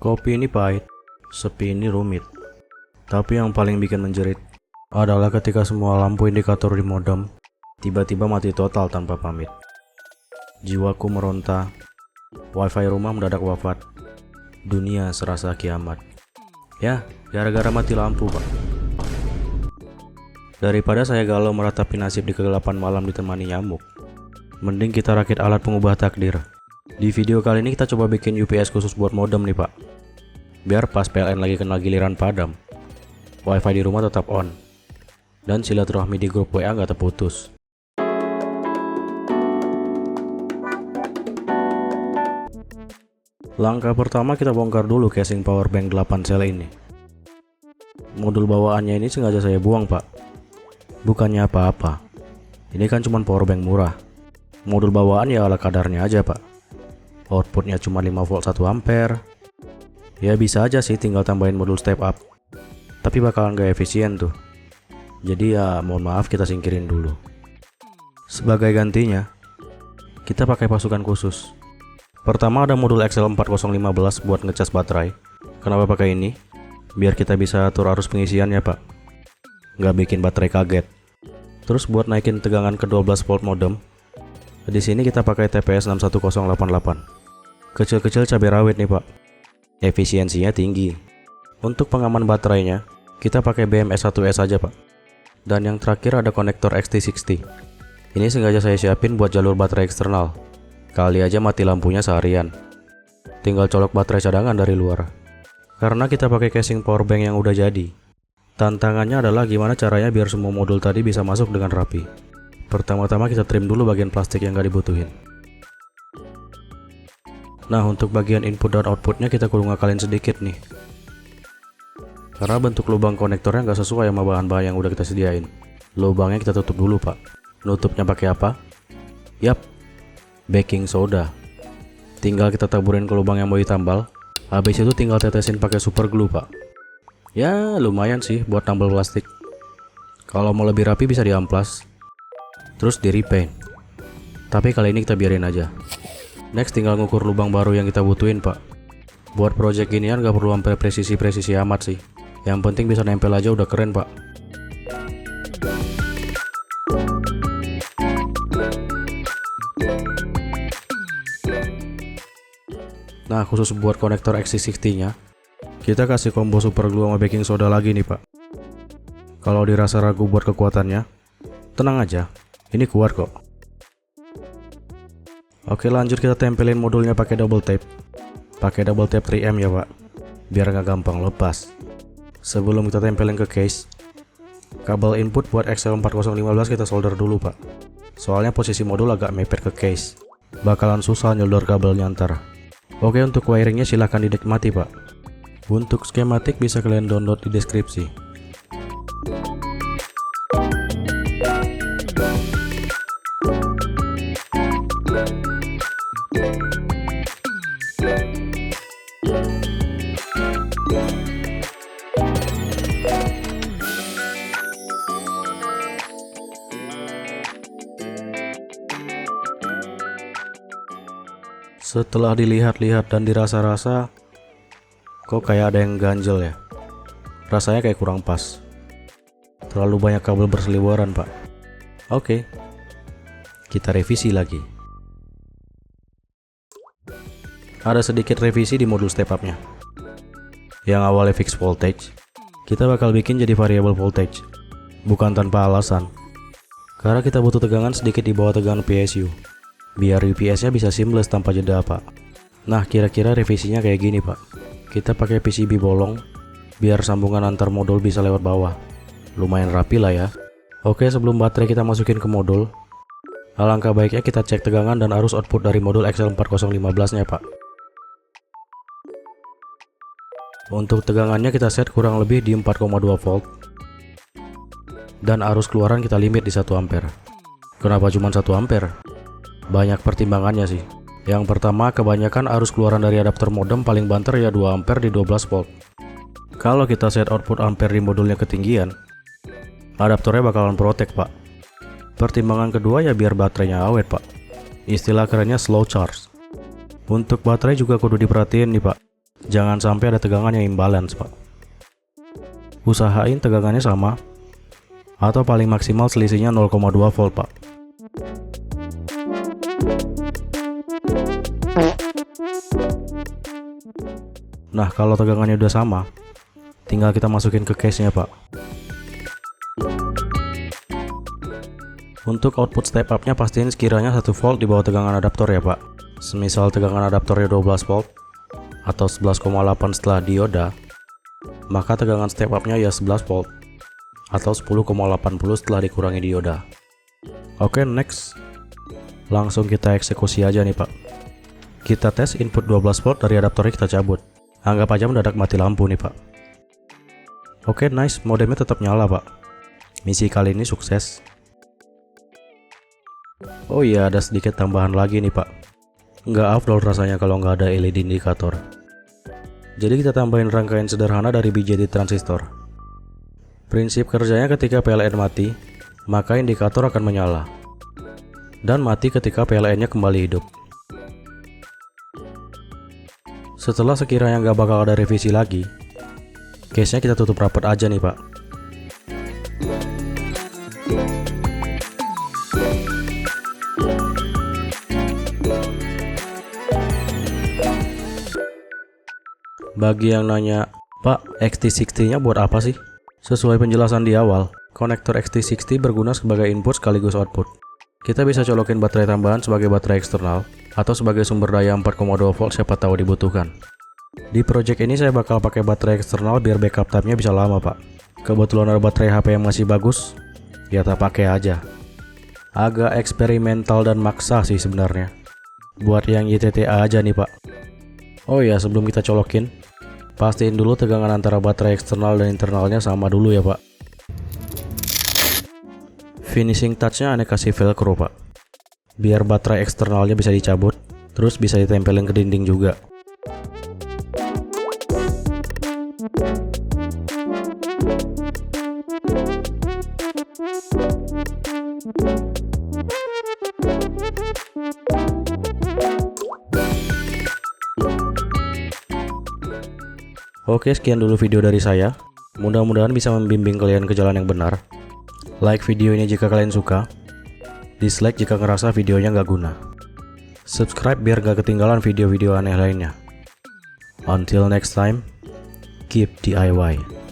Kopi ini pahit, sepi ini rumit. Tapi yang paling bikin menjerit adalah ketika semua lampu indikator di modem tiba-tiba mati total tanpa pamit. Jiwaku meronta, wifi rumah mendadak wafat. Dunia serasa kiamat. Ya, gara-gara mati lampu, Pak. Daripada saya galau meratapi nasib di kegelapan malam ditemani nyamuk, mending kita rakit alat pengubah takdir. Di video kali ini kita coba bikin UPS khusus buat modem nih, Pak. Biar pas PLN lagi kena giliran padam, wifi di rumah tetap on, dan silaturahmi di grup WA nggak terputus. Langkah pertama kita bongkar dulu casing powerbank 8 sel ini. Modul bawaannya ini sengaja saya buang, Pak. Bukannya apa-apa, ini kan cuma powerbank murah. Modul bawaan ya ala kadarnya aja, Pak. Outputnya cuma 5 volt 1 ampere. Ya bisa aja sih tinggal tambahin modul step up, tapi bakalan gak efisien tuh. Jadi ya mohon maaf kita singkirin dulu. Sebagai gantinya, kita pakai pasukan khusus. Pertama ada modul XL4015 buat ngecas baterai. Kenapa pakai ini? Biar kita bisa atur arus pengisiannya, Pak. Nggak bikin baterai kaget. Terus buat naikin tegangan ke 12 volt modem, di sini kita pakai TPS 61088. Kecil-kecil cabai rawit nih, Pak. Efisiensinya tinggi. Untuk pengaman baterainya, kita pakai BMS1S aja, Pak. Dan yang terakhir ada konektor XT60. Ini sengaja saya siapin buat jalur baterai eksternal. Kali aja mati lampunya seharian. Tinggal colok baterai cadangan dari luar. Karena kita pakai casing powerbank yang udah jadi, tantangannya adalah gimana caranya biar semua modul tadi bisa masuk dengan rapi. Pertama-tama kita trim dulu bagian plastik yang gak dibutuhin. Nah, untuk bagian input dan outputnya kita kudu ngakalin sedikit nih. Karena bentuk lubang konektornya nggak sesuai sama bahan-bahan yang udah kita sediain. Lubangnya kita tutup dulu, Pak. Nutupnya pakai apa? Yap, baking soda. Tinggal kita taburin ke lubang yang mau ditambal. Habis itu tinggal tetesin pakai super glue, Pak. Ya lumayan sih buat tambal plastik. Kalau mau lebih rapi bisa diamplas, terus di repaint. Tapi kali ini kita biarin aja. Next tinggal ngukur lubang baru yang kita butuhin, Pak. Buat project ginian gak perlu sampai presisi amat sih. Yang penting bisa nempel aja udah keren, Pak. Nah, khusus buat konektor XT60-nya, kita kasih combo super glue sama baking soda lagi nih, Pak. Kalau dirasa ragu buat kekuatannya, tenang aja, ini kuat kok. Oke, lanjut kita tempelin modulnya pakai double tape. Pakai double tape 3M ya, Pak, biar nggak gampang lepas. Sebelum kita tempelin ke case, kabel input buat XL4015 kita solder dulu, Pak. Soalnya posisi modul agak mepet ke case, bakalan susah nyolder kabelnya ntar. Oke, untuk wiringnya silahkan dinikmati, Pak. Untuk skematik bisa kalian download di deskripsi. Setelah dilihat-lihat dan dirasa-rasa, kok kayak ada yang ganjel ya. Rasanya kayak kurang pas. Terlalu banyak kabel berseliweran, Pak. Oke, kita revisi lagi. Ada sedikit revisi di modul step up-nya. Yang awalnya fixed voltage, kita bakal bikin jadi variable voltage. Bukan tanpa alasan. Karena kita butuh tegangan sedikit di bawah tegangan PSU. Biar UPS-nya bisa seamless tanpa jeda, Pak. Nah, kira-kira revisinya kayak gini, Pak. Kita pakai PCB bolong, biar sambungan antar modul bisa lewat bawah. Lumayan rapi lah ya. Oke, sebelum baterai kita masukin ke modul, alangkah baiknya kita cek tegangan dan arus output dari modul XL4015-nya, Pak. Untuk tegangannya kita set kurang lebih di 4,2 volt. Dan arus keluaran kita limit di 1 ampere. Kenapa cuma 1 ampere? Banyak pertimbangannya sih. Yang pertama, kebanyakan arus keluaran dari adapter modem paling banter ya 2 ampere di 12 volt. Kalau kita set output ampere di modulnya ketinggian, adaptornya bakalan protek, Pak. Pertimbangan kedua ya biar baterainya awet, Pak. Istilah kerennya slow charge. Untuk baterai juga kudu diperhatiin nih, Pak. Jangan sampai ada tegangan yang imbalance, Pak. Usahain tegangannya sama atau paling maksimal selisihnya 0,2 volt, Pak. Nah, kalau tegangannya udah sama, tinggal kita masukin ke case-nya, Pak. Untuk output step up-nya pastiin sekiranya 1 volt di bawah tegangan adaptor ya, Pak. Semisal tegangan adaptornya 12 volt atau 11,8 setelah dioda, maka tegangan step up-nya ya 11 volt atau 10,80 setelah dikurangi dioda. Oke, next. Langsung kita eksekusi aja nih, Pak. Kita tes input 12 volt dari adaptornya kita cabut. Anggap aja mendadak mati lampu nih, Pak. Oke, nice. Modemnya tetap nyala, Pak. Misi kali ini sukses. Oh iya, ada sedikit tambahan lagi nih, Pak. Nggak afdol rasanya kalau nggak ada LED indikator. Jadi kita tambahin rangkaian sederhana dari BJT transistor. Prinsip kerjanya ketika PLN mati, maka indikator akan menyala. Dan mati ketika PLN-nya kembali hidup. Setelah sekiranya nggak bakal ada revisi lagi, case-nya kita tutup rapat aja nih, Pak. Bagi yang nanya, Pak, XT60-nya buat apa sih? Sesuai penjelasan di awal, konektor XT60 berguna sebagai input sekaligus output. Kita bisa colokin baterai tambahan sebagai baterai eksternal, atau sebagai sumber daya 4,2 volt siapa tahu dibutuhkan. Di project ini saya bakal pakai baterai eksternal biar backup time-nya bisa lama, Pak. Kebetulan ada baterai HP yang masih bagus, ya tak pakai aja. Agak eksperimental dan maksa sih sebenarnya. Buat yang YTTA aja nih, Pak. Oh ya, sebelum kita colokin, pastiin dulu tegangan antara baterai eksternal dan internalnya sama dulu ya, Pak. Finishing touch-nya aneh kasih velcro, Pak. Biar baterai eksternalnya bisa dicabut, terus bisa ditempelin ke dinding juga. Oke, sekian dulu video dari saya. Mudah-mudahan bisa membimbing kalian ke jalan yang benar. Like video ini jika kalian suka. Dislike jika ngerasa videonya nggak guna. Subscribe biar gak ketinggalan video-video aneh lainnya. Until next time, keep DIY.